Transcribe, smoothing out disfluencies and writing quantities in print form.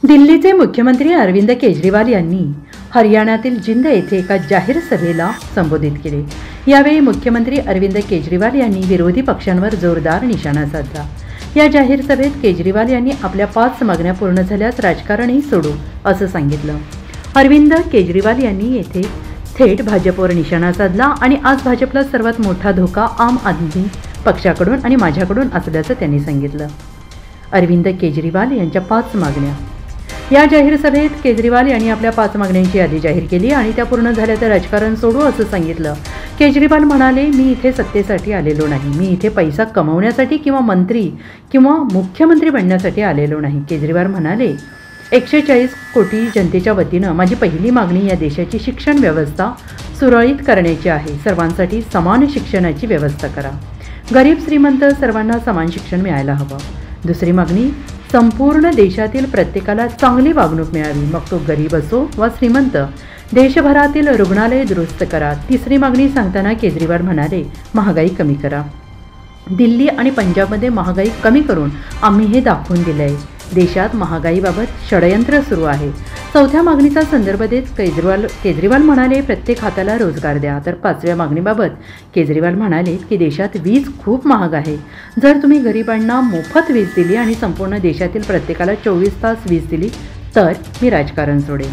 दिल्लीचे मुख्यमंत्री अरविंद केजरीवाल यांनी हरियाणातील जिंद येथे एका जाहीर सभेला संबोधित केले। यावेळी मुख्यमंत्री अरविंद केजरीवाल यांनी विरोधी पक्षांवर जोरदार निशाणा साधला। या जाहीर सभेत केजरीवाल यांनी आपल्या 5 मागण्या पूर्ण झाल्यास राजकारणही सोडू असं सांगितलं। अरविंद केजरीवाल यांनी येथे थेट भाजपवर निशाणा साधला आणि आज भाजपला सर्वात मोठा धोका आम आदमी पक्षाकडून आणि माझ्याकडून असल्याचं त्यांनी सांगितलं। अरविंद केजरीवाल यांच्या 5 मागण्या। या जाहीर सभेत केजरीवाल यांनी आपल्या 5 मागण्यांची यादी जाहीर केली आणि त्या पूर्ण झाल्या तर राजकारण सोडू असं सांगितलं। केजरीवाल म्हणाले, मी इथे सत्तेसाठी आलेलो नाही, मी इथे पैसा कमवण्यासाठी किंवा मंत्री किंवा मुख्यमंत्री बनण्यासाठी आलेलो नाही। केजरीवाल म्हणाले, 140 कोटी जनतेच्या वतीनं माझी पहिली मागणी या देशाची शिक्षण व्यवस्था सुरळीत करण्याची आहे। सर्वांसाठी समान शिक्षणाची व्यवस्था करा। गरीब श्रीमंत सर्वांना समान शिक्षण मिळायला हवं। दुसरी मागणी, संपूर्ण देशातील प्रत्येकाला चांगली वागणूक मिळावी, मग तो गरीब असो वा श्रीमंत। देशभरातील रुग्णालय दुरुस्त करा। तिसरी मागणी सांगताना केजरीवाल म्हणाले, महागाई कमी करा। दिल्ली आणि पंजाबमध्ये महागाई कमी करून आम्ही हे दाखवून दिले आहे। देशात महागाईबाबत षडयंत्र सुरू आहे। चौथ्या मागणीचा संदर्भ देत केजरीवाल म्हणाले, प्रत्येक हाताला रोजगार द्या। तर 5व्या मागणीबाबत केजरीवाल म्हणाले की देशात वीज खूप महाग आहे। जर तुम्ही गरिबांना मोफत वीज दिली आणि संपूर्ण देशातील प्रत्येकाला 24 तास वीज दिली तर मी राजकारण सोडेन।